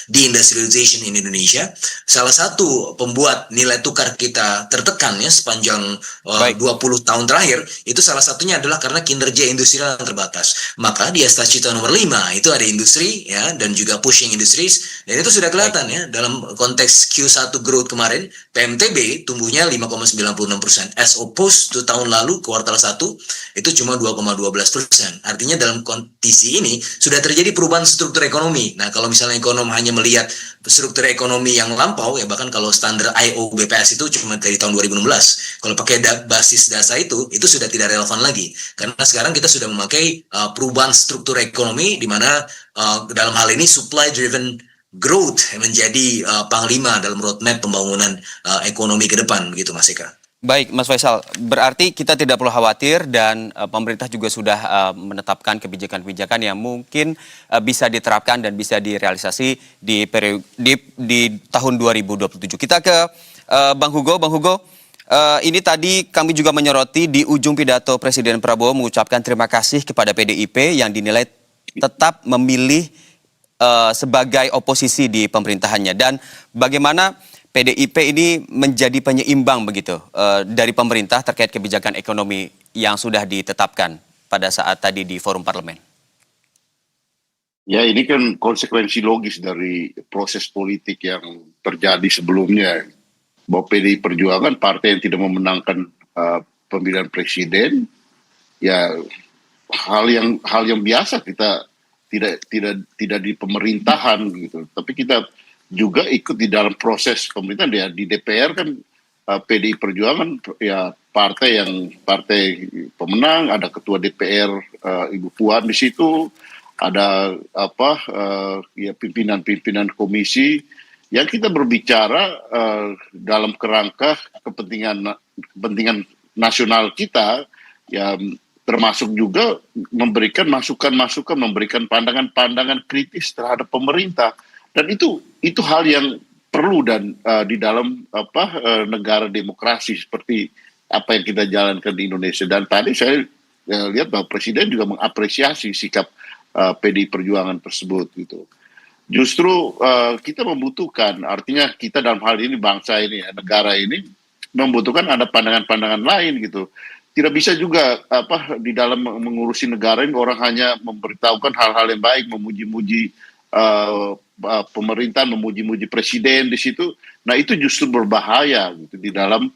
Speaker 2: Deindustrialization in Indonesia. Salah satu pembuat nilai tukar kita tertekan ya sepanjang 20 tahun terakhir itu salah satunya adalah karena kinerja industri yang terbatas. Maka di Astacita nomor 5 itu ada industri ya dan juga pushing industries dan itu sudah kelihatan ya dalam konteks Q1 growth kemarin PMTB tumbuhnya 5,96%. As opposed to tahun lalu kuartal 1 itu cuma 2,12%. Artinya dalam kondisi ini sudah terjadi perubahan struktur ekonomi. Nah, kalau misalnya ekonom hanya melihat struktur ekonomi yang lampau ya bahkan kalau standar IO BPS itu cuma dari tahun 2016. Kalau pakai basis data itu sudah tidak relevan lagi. Karena sekarang kita sudah memakai perubahan struktur ekonomi di mana dalam hal ini supply driven growth menjadi panglima dalam roadmap pembangunan ekonomi ke depan begitu Mas Eka.
Speaker 1: Baik, Mas Faisal, berarti kita tidak perlu khawatir dan pemerintah juga sudah menetapkan kebijakan-kebijakan yang mungkin bisa diterapkan dan bisa direalisasi di tahun 2027. Kita ke Bang Hugo. Bang Hugo, ini tadi kami juga menyoroti di ujung pidato Presiden Prabowo mengucapkan terima kasih kepada PDIP yang dinilai tetap memilih sebagai oposisi di pemerintahannya dan bagaimana PDIP ini menjadi penyeimbang begitu dari pemerintah terkait kebijakan ekonomi yang sudah ditetapkan pada saat tadi di forum parlemen.
Speaker 3: Ya, ini kan konsekuensi logis dari proses politik yang terjadi sebelumnya. Bahwa PDI Perjuangan partai yang tidak memenangkan pemilihan presiden, ya hal yang biasa kita tidak di pemerintahan gitu. Tapi kita juga ikut di dalam proses pemerintahan ya di DPR kan PDI Perjuangan ya partai pemenang, ada ketua DPR Ibu Puan di situ, ada ya pimpinan komisi yang kita berbicara dalam kerangka kepentingan nasional kita ya termasuk juga memberikan masukan-masukan, memberikan pandangan-pandangan kritis terhadap pemerintah. Dan itu hal yang perlu dan di dalam negara demokrasi seperti apa yang kita jalankan di Indonesia. Dan tadi saya lihat bahwa Presiden juga mengapresiasi sikap PDI Perjuangan tersebut gitu. Justru kita membutuhkan, artinya kita dalam hal ini bangsa ini, negara ini membutuhkan ada pandangan-pandangan lain gitu. Tidak bisa juga di dalam mengurusi negara ini orang hanya memberitahukan hal-hal yang baik, memuji-muji pemerintahan, memuji-muji presiden di situ. Nah, itu justru berbahaya gitu di dalam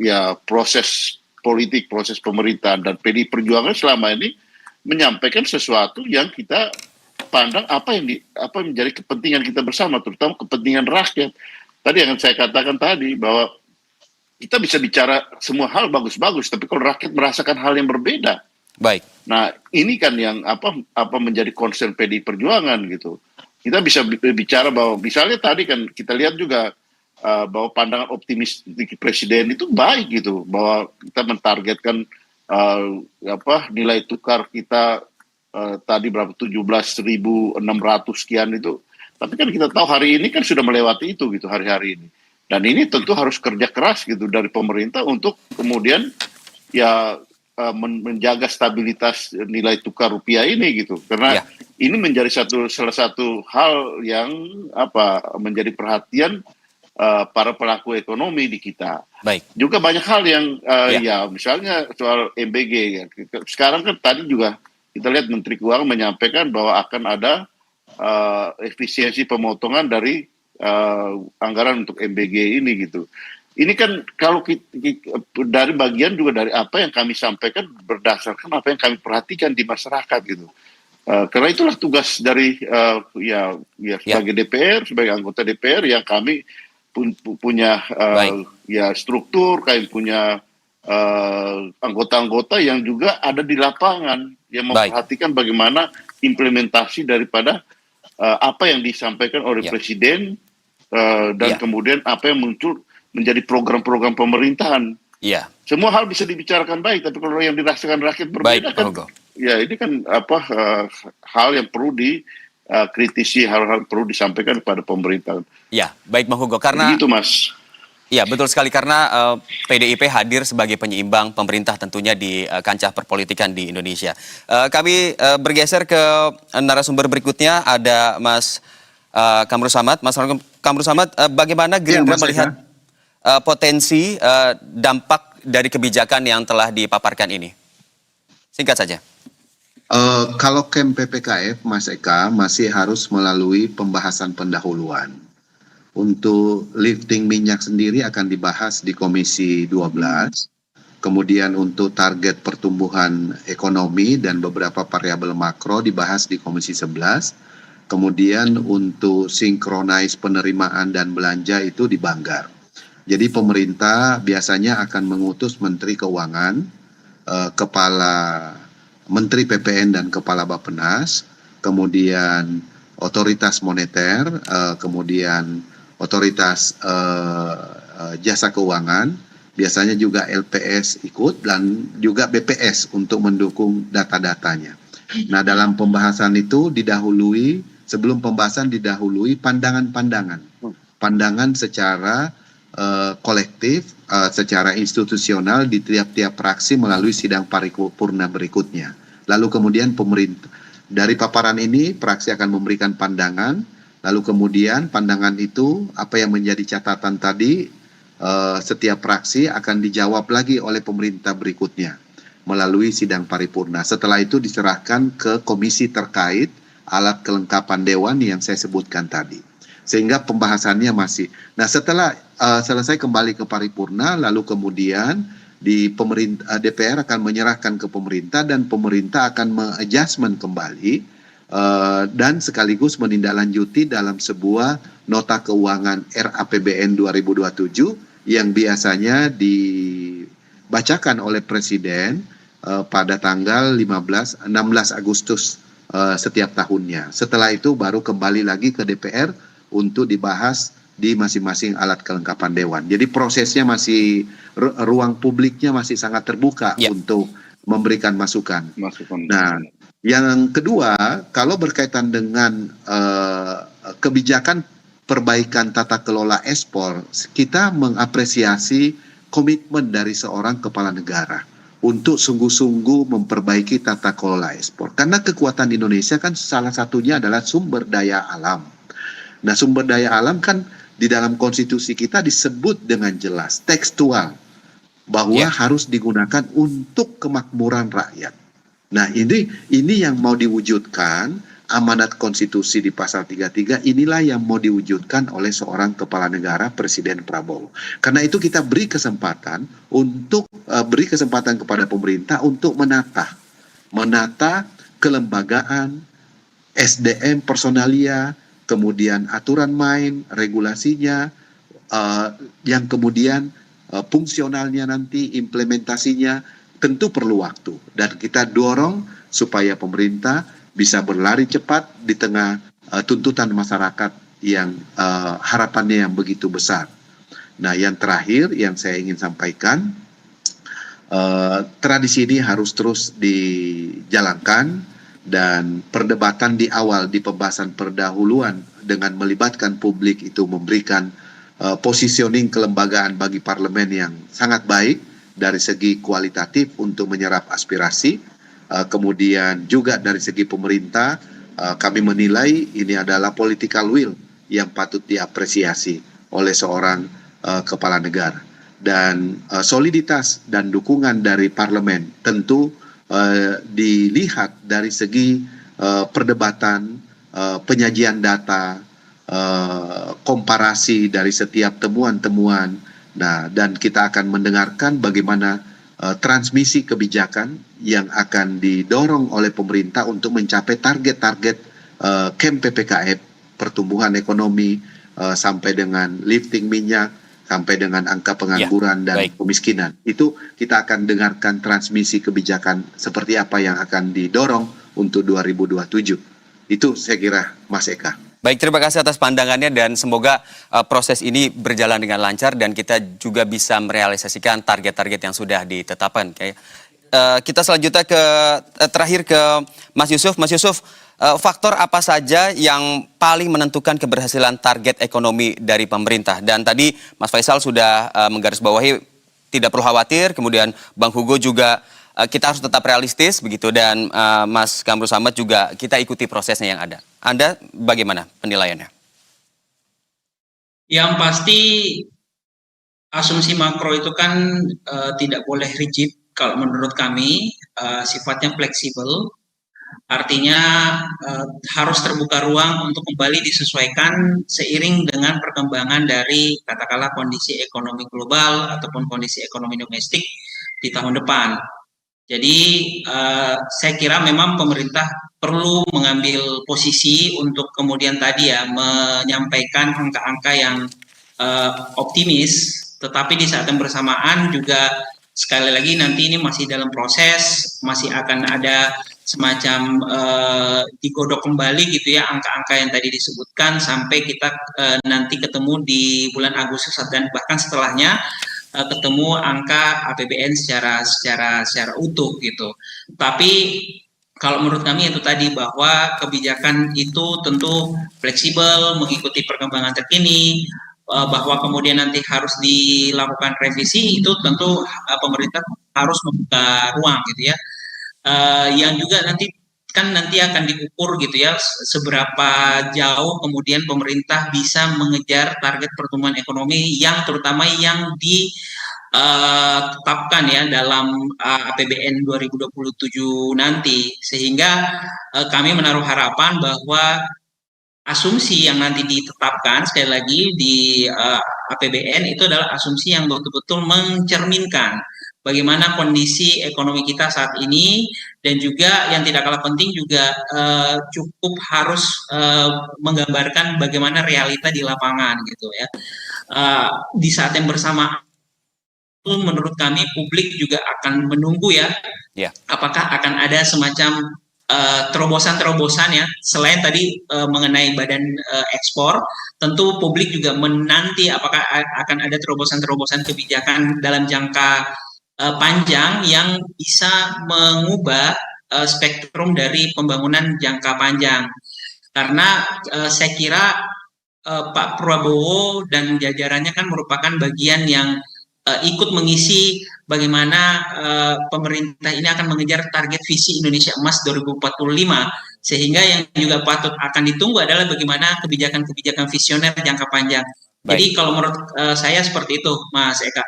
Speaker 3: ya proses politik, proses pemerintahan. Dan PDI Perjuangan selama ini menyampaikan sesuatu yang kita pandang apa yang menjadi kepentingan kita bersama, terutama kepentingan rakyat. Tadi yang saya katakan tadi bahwa kita bisa bicara semua hal bagus-bagus, tapi kalau rakyat merasakan hal yang berbeda.
Speaker 1: Baik.
Speaker 3: Nah, ini kan yang menjadi concern PDI Perjuangan gitu. Kita bisa bicara bahwa misalnya tadi kan kita lihat juga bahwa pandangan optimis presiden itu baik gitu, bahwa kita mentargetkan nilai tukar kita tadi berapa 17.600 sekian itu. Tapi kan kita tahu hari ini kan sudah melewati itu gitu hari-hari ini. Dan ini tentu harus kerja keras gitu dari pemerintah untuk kemudian ya menjaga stabilitas nilai tukar rupiah ini gitu. Karena ini menjadi salah satu hal yang menjadi perhatian para pelaku ekonomi di kita.
Speaker 1: Baik.
Speaker 3: Juga banyak hal yang ya misalnya soal MBG ya. Sekarang kan tadi juga kita lihat Menteri Keuangan menyampaikan bahwa akan ada efisiensi pemotongan dari anggaran untuk MBG ini gitu. Ini kan kalau dari bagian juga dari apa yang kami sampaikan berdasarkan apa yang kami perhatikan di masyarakat gitu. Karena itulah tugas dari sebagai DPR, sebagai anggota DPR yang kami punya ya struktur, kami punya anggota-anggota yang juga ada di lapangan yang memperhatikan bagaimana implementasi daripada apa yang disampaikan oleh Presiden dan kemudian apa yang muncul menjadi program-program pemerintahan.
Speaker 1: Iya.
Speaker 3: Semua hal bisa dibicarakan baik, tapi kalau yang dirasakan rakyat berbeda kan, ya ini kan hal yang perlu kritisi hal-hal perlu disampaikan kepada pemerintah.
Speaker 1: Ya, baik Bang Hugo, karena
Speaker 3: Begitu Mas.
Speaker 1: ya, betul sekali karena PDIP hadir sebagai penyeimbang pemerintah tentunya di kancah perpolitikan di Indonesia. Kami bergeser ke narasumber berikutnya, ada Mas Kamru Samad. Mas Kamru Samad, bagaimana Gerindra
Speaker 4: Mas Eka.
Speaker 1: melihat potensi dampak dari kebijakan yang telah dipaparkan ini? Singkat saja.
Speaker 4: Kalau KEM PPKF, Mas Eka, masih harus melalui pembahasan pendahuluan. Untuk lifting minyak sendiri akan dibahas di Komisi 12. Kemudian untuk target pertumbuhan ekonomi dan beberapa variabel makro dibahas di Komisi 11. Kemudian untuk sinkronize penerimaan dan belanja itu di Banggar. Jadi pemerintah biasanya akan mengutus Menteri Keuangan, Kepala Menteri PPN dan Kepala Bappenas, kemudian Otoritas Moneter, kemudian Otoritas Jasa Keuangan, biasanya juga LPS ikut, dan juga BPS untuk mendukung data-datanya. Nah, dalam pembahasan itu sebelum pembahasan didahului pandangan secara kolektif, secara institusional di tiap-tiap fraksi melalui sidang paripurna berikutnya. Lalu kemudian pemerintah, dari paparan ini fraksi akan memberikan pandangan. Lalu kemudian pandangan itu, apa yang menjadi catatan tadi, setiap fraksi akan dijawab lagi oleh pemerintah berikutnya melalui sidang paripurna. Setelah itu diserahkan ke komisi terkait alat kelengkapan dewan yang saya sebutkan tadi. Sehingga pembahasannya masih. Nah, setelah selesai kembali ke paripurna, lalu kemudian DPR akan menyerahkan ke pemerintah dan pemerintah akan mengadjustment kembali dan sekaligus menindaklanjuti dalam sebuah nota keuangan RAPBN 2027 yang biasanya dibacakan oleh Presiden pada tanggal 16 Agustus setiap tahunnya. Setelah itu baru kembali lagi ke DPR untuk dibahas di masing-masing alat kelengkapan dewan. Jadi prosesnya masih, ruang publiknya masih sangat terbuka untuk memberikan masukan. Nah, yang kedua, kalau berkaitan dengan kebijakan perbaikan tata kelola ekspor, kita mengapresiasi komitmen dari seorang kepala negara untuk sungguh-sungguh memperbaiki tata kelola ekspor. Karena kekuatan Indonesia kan salah satunya adalah sumber daya alam. Nah, sumber daya alam kan di dalam konstitusi kita disebut dengan jelas, tekstual, bahwa harus digunakan untuk kemakmuran rakyat. Nah, ini yang mau diwujudkan, amanat konstitusi di pasal 33, inilah yang mau diwujudkan oleh seorang kepala negara, Presiden Prabowo. Karena itu kita beri kesempatan kepada pemerintah untuk menata kelembagaan, SDM personalia, kemudian aturan main, regulasinya, yang kemudian fungsionalnya nanti, implementasinya, tentu perlu waktu. Dan kita dorong supaya pemerintah bisa berlari cepat di tengah tuntutan masyarakat yang harapannya yang begitu besar. Nah, yang terakhir yang saya ingin sampaikan, tradisi ini harus terus dijalankan, dan perdebatan di awal di pembahasan pendahuluan dengan melibatkan publik itu memberikan positioning kelembagaan bagi parlemen yang sangat baik dari segi kualitatif untuk menyerap aspirasi. Kemudian juga dari segi pemerintah, kami menilai ini adalah political will yang patut diapresiasi oleh seorang kepala negara. Dan soliditas dan dukungan dari parlemen tentu dilihat dari segi perdebatan, penyajian data, komparasi dari setiap temuan-temuan. Nah, dan kita akan mendengarkan bagaimana transmisi kebijakan yang akan didorong oleh pemerintah untuk mencapai target-target KEM PPKF, pertumbuhan ekonomi, sampai dengan lifting minyak, sampai dengan angka pengangguran dan kemiskinan. Itu kita akan dengarkan transmisi kebijakan seperti apa yang akan didorong untuk 2027. Itu saya kira, Mas Eka.
Speaker 1: Baik, terima kasih atas pandangannya dan semoga proses ini berjalan dengan lancar dan kita juga bisa merealisasikan target-target yang sudah ditetapkan. kita selanjutnya terakhir ke Mas Yusuf. Mas Yusuf, faktor apa saja yang paling menentukan keberhasilan target ekonomi dari pemerintah? Dan tadi Mas Faisal sudah menggarisbawahi tidak perlu khawatir, kemudian Bang Hugo juga kita harus tetap realistis begitu, dan Mas Kamrul Samad juga kita ikuti prosesnya yang ada. Anda bagaimana penilaiannya?
Speaker 9: Yang pasti asumsi makro itu kan tidak boleh rigid. Kalau menurut kami sifatnya fleksibel, artinya harus terbuka ruang untuk kembali disesuaikan seiring dengan perkembangan dari katakanlah kondisi ekonomi global ataupun kondisi ekonomi domestik di tahun depan. Jadi saya kira memang pemerintah perlu mengambil posisi untuk kemudian tadi ya menyampaikan angka-angka yang optimis, tetapi di saat yang bersamaan juga sekali lagi nanti ini masih dalam proses, masih akan ada semacam digodok kembali gitu ya angka-angka yang tadi disebutkan sampai kita nanti ketemu di bulan Agustus dan bahkan setelahnya ketemu angka APBN secara utuh gitu. Tapi kalau menurut kami itu tadi bahwa kebijakan itu tentu fleksibel mengikuti perkembangan terkini, bahwa kemudian nanti harus dilakukan revisi itu tentu pemerintah harus membuka ruang gitu ya. Yang juga nanti akan diukur gitu ya seberapa jauh kemudian pemerintah bisa mengejar target pertumbuhan ekonomi yang terutama yang ditetapkan ya dalam APBN 2027 nanti, sehingga kami menaruh harapan bahwa asumsi yang nanti ditetapkan sekali lagi di APBN itu adalah asumsi yang betul-betul mencerminkan bagaimana kondisi ekonomi kita saat ini, dan juga yang tidak kalah penting juga cukup harus menggambarkan bagaimana realita di lapangan gitu ya. Di saat yang bersamaan itu menurut kami publik juga akan menunggu ya, apakah akan ada semacam terobosan-terobosan ya, selain tadi mengenai badan ekspor, tentu publik juga menanti apakah akan ada terobosan-terobosan kebijakan dalam jangka panjang yang bisa mengubah spektrum dari pembangunan jangka panjang. Karena saya kira Pak Prabowo dan jajarannya kan merupakan bagian yang ikut mengisi bagaimana pemerintah ini akan mengejar target visi Indonesia Emas 2045, sehingga yang juga patut akan ditunggu adalah bagaimana kebijakan-kebijakan visioner jangka panjang. Baik. Jadi kalau menurut saya seperti itu, Mas Eka.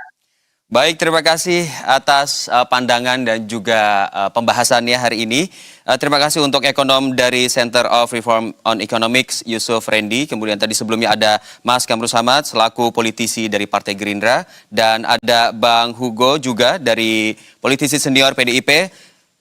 Speaker 1: Baik, terima kasih atas pandangan dan juga pembahasannya hari ini. Terima kasih untuk ekonom dari Center of Reform on Economics, Yusuf Rendy. Kemudian tadi sebelumnya ada Mas Kamrul Samad selaku politisi dari Partai Gerindra. Dan ada Bang Hugo juga dari politisi senior PDIP.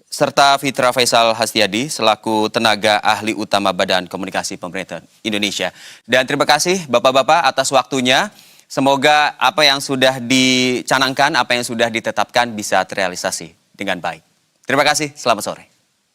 Speaker 1: Serta Fitra Faisal Hastiadi selaku tenaga ahli utama Badan Komunikasi Pemerintah Indonesia. Dan terima kasih Bapak-Bapak atas waktunya. Semoga apa yang sudah dicanangkan, apa yang sudah ditetapkan bisa terrealisasi dengan baik. Terima kasih, selamat sore.